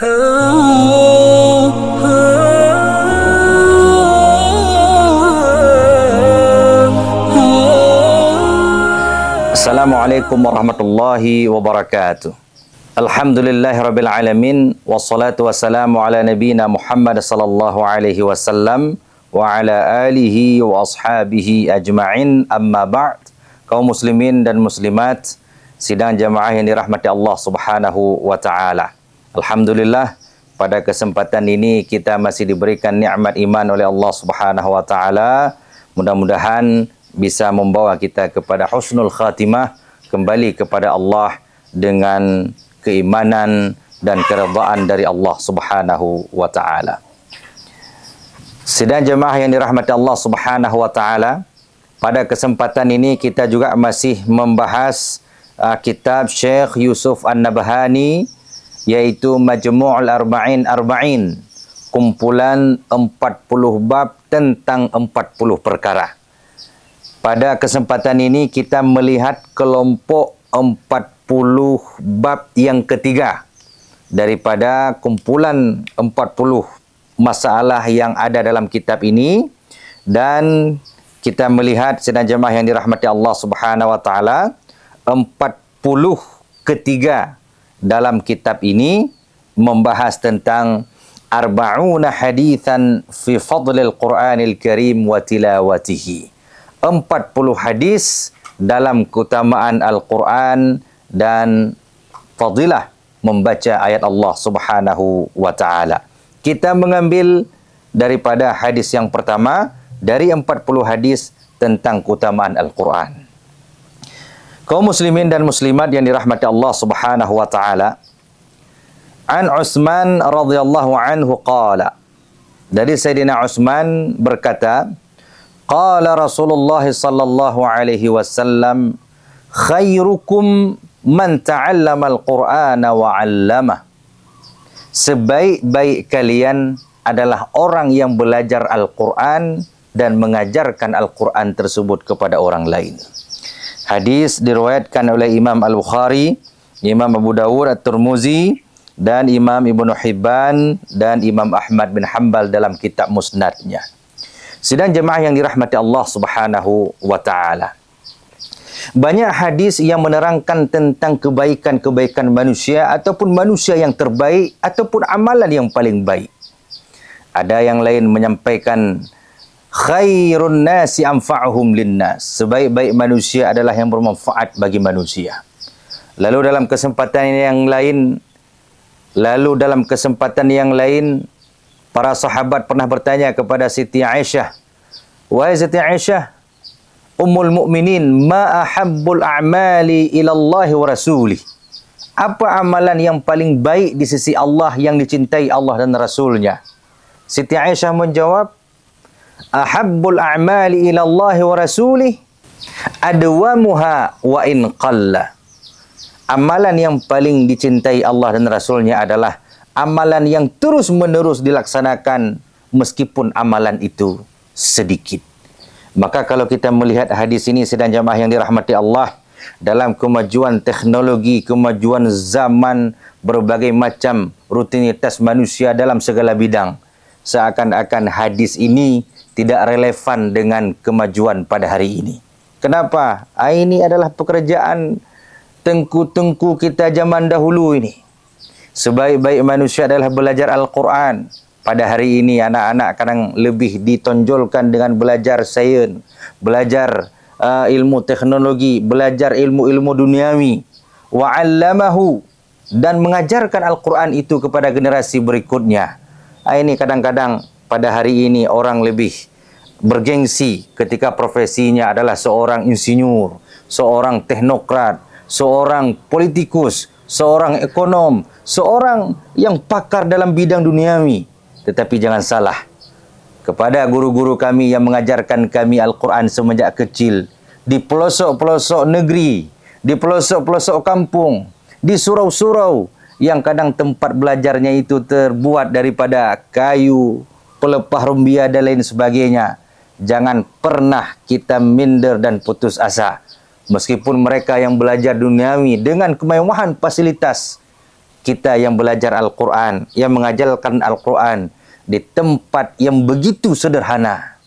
Assalamualaikum warahmatullahi wabarakatuh. Alhamdulillahirabbil alamin wassalatu wassalamu ala nabiyyina Muhammad sallallahu alaihi wasallam wa ala alihi wa ashabihi ajma'in, amma ba'd. Kaum muslimin dan muslimat, sidang jamaah yang dirahmati Allah Subhanahu wa taala. Alhamdulillah, pada kesempatan ini kita masih diberikan nikmat iman oleh Allah Subhanahu wa taala. Mudah-mudahan bisa membawa kita kepada husnul khatimah, kembali kepada Allah dengan keimanan dan keredaan dari Allah Subhanahu wa taala. Sidang jemaah yang dirahmati Allah Subhanahu wa taala, pada kesempatan ini kita juga masih membahas kitab Syekh Yusuf An-Nabhani, yaitu Majmu'ul Arba'in, kumpulan 40 bab tentang 40 perkara. Pada kesempatan ini kita melihat kelompok 40 bab yang ketiga daripada kumpulan 40 masalah yang ada dalam kitab ini, dan kita melihat sedang jemaah yang dirahmati Allah Subhanahu wa taala, 40 ketiga dalam kitab ini membahas tentang arba'una hadithan fi fadlil Qur'anil Karim wa tilawatihi. 40 hadis dalam keutamaan Al-Quran dan fadilah membaca ayat Allah Subhanahu wa taala. Kita mengambil daripada hadis yang pertama dari 40 hadis tentang keutamaan Al-Quran. Kaum muslimin dan muslimat yang dirahmati Allah Subhanahu wa taala, An Utsman radhiyallahu anhu qala, dari Sayyidina Utsman berkata, qala Rasulullah sallallahu alaihi wasallam, khairukum man ta'allama al-Qur'ana wa 'allamah. Sebaik-baik kalian adalah orang yang belajar Al-Quran dan mengajarkan Al-Quran tersebut kepada orang lain. Hadis diriwayatkan oleh Imam Al-Bukhari, Imam Abu Dawud, At-Tirmizi, dan Imam Ibnu Hibban dan Imam Ahmad bin Hanbal dalam kitab Musnadnya. Sidang jemaah yang dirahmati Allah Subhanahu wa taala, banyak hadis yang menerangkan tentang kebaikan-kebaikan manusia ataupun manusia yang terbaik ataupun amalan yang paling baik. Ada yang lain menyampaikan khairun nasi anfa'uhum linnas, sebaik-baik manusia adalah yang bermanfaat bagi manusia. Lalu dalam kesempatan yang lain, para sahabat pernah bertanya kepada Siti Aisyah, wahai Siti Aisyah, Ummul Mukminin, ma ahabbul a'mali ila Allah wa rasulih. Apa amalan yang paling baik di sisi Allah, yang dicintai Allah dan Rasulnya? Siti Aisyah menjawab, ahabbul a'mali ila Allah wa rasulih adwamuha wa in qalla. Amalan yang paling dicintai Allah dan Rasulnya adalah amalan yang terus-menerus dilaksanakan meskipun amalan itu sedikit. Maka kalau kita melihat hadis ini, sedang jamaah yang dirahmati Allah, dalam kemajuan teknologi, kemajuan zaman, berbagai macam rutinitas manusia dalam segala bidang, seakan-akan hadis ini tidak relevan dengan kemajuan pada hari ini. Kenapa? Ini adalah pekerjaan tengku-tengku kita zaman dahulu ini. Sebaik-baik manusia adalah belajar Al-Quran. Pada hari ini anak-anak kadang lebih ditonjolkan dengan belajar sains, belajar ilmu teknologi, belajar ilmu-ilmu duniawi. Wa 'allamahu, dan mengajarkan Al-Quran itu kepada generasi berikutnya. Ini kadang-kadang pada hari ini orang lebih bergengsi ketika profesinya adalah seorang insinyur, seorang teknokrat, seorang politikus, seorang ekonom, seorang yang pakar dalam bidang duniawi. Tetapi jangan salah, kepada guru-guru kami yang mengajarkan kami Al-Quran semenjak kecil, di pelosok-pelosok negeri, di pelosok-pelosok kampung, di surau-surau yang kadang tempat belajarnya itu terbuat daripada kayu, pelepah rumbia dan lain sebagainya. Jangan pernah kita minder dan putus asa. Meskipun mereka yang belajar duniawi dengan kemewahan fasilitas, kita yang belajar Al-Quran, yang mengajarkan Al-Quran di tempat yang begitu sederhana,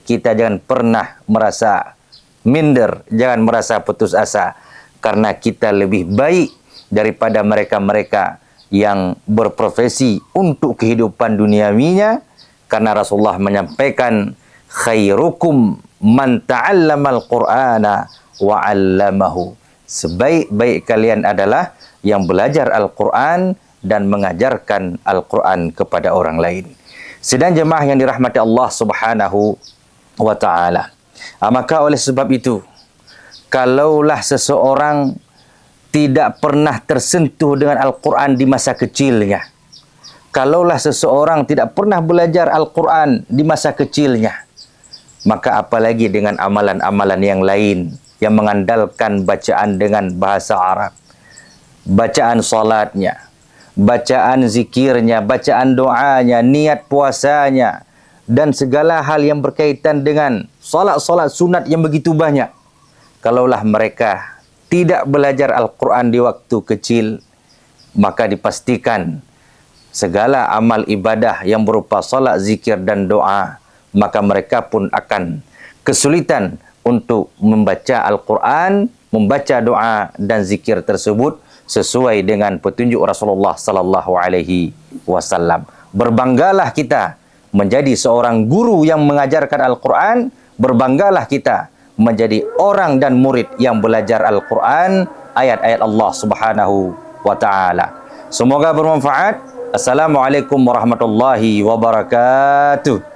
kita jangan pernah merasa minder, jangan merasa putus asa, karena kita lebih baik daripada mereka-mereka yang berprofesi untuk kehidupan duniawinya, karena Rasulullah menyampaikan khairukum man ta'allamal Qur'ana wa 'allamahu. Sebaik-baik kalian adalah yang belajar Al-Quran dan mengajarkan Al-Quran kepada orang lain. Sedang jemaah yang dirahmati Allah Subhanahu wa ta'ala. Maka oleh sebab itu, kalaulah seseorang tidak pernah tersentuh dengan Al-Quran di masa kecilnya, kalaulah seseorang tidak pernah belajar Al-Quran di masa kecilnya, maka apalagi dengan amalan-amalan yang lain yang mengandalkan bacaan dengan bahasa Arab, bacaan salatnya, bacaan zikirnya, bacaan doanya, niat puasanya, dan segala hal yang berkaitan dengan salat-salat sunat yang begitu banyak. Kalaulah mereka tidak belajar Al-Quran di waktu kecil, maka dipastikan segala amal ibadah yang berupa salat, zikir dan doa, maka mereka pun akan kesulitan untuk membaca Al-Quran, membaca doa dan zikir tersebut sesuai dengan petunjuk Rasulullah sallallahu alaihi wasallam. Berbanggalah kita menjadi seorang guru yang mengajarkan Al-Quran, berbanggalah kita menjadi orang dan murid yang belajar Al-Quran, ayat-ayat Allah Subhanahu wa ta'ala. Semoga bermanfaat. Assalamualaikum warahmatullahi wabarakatuh.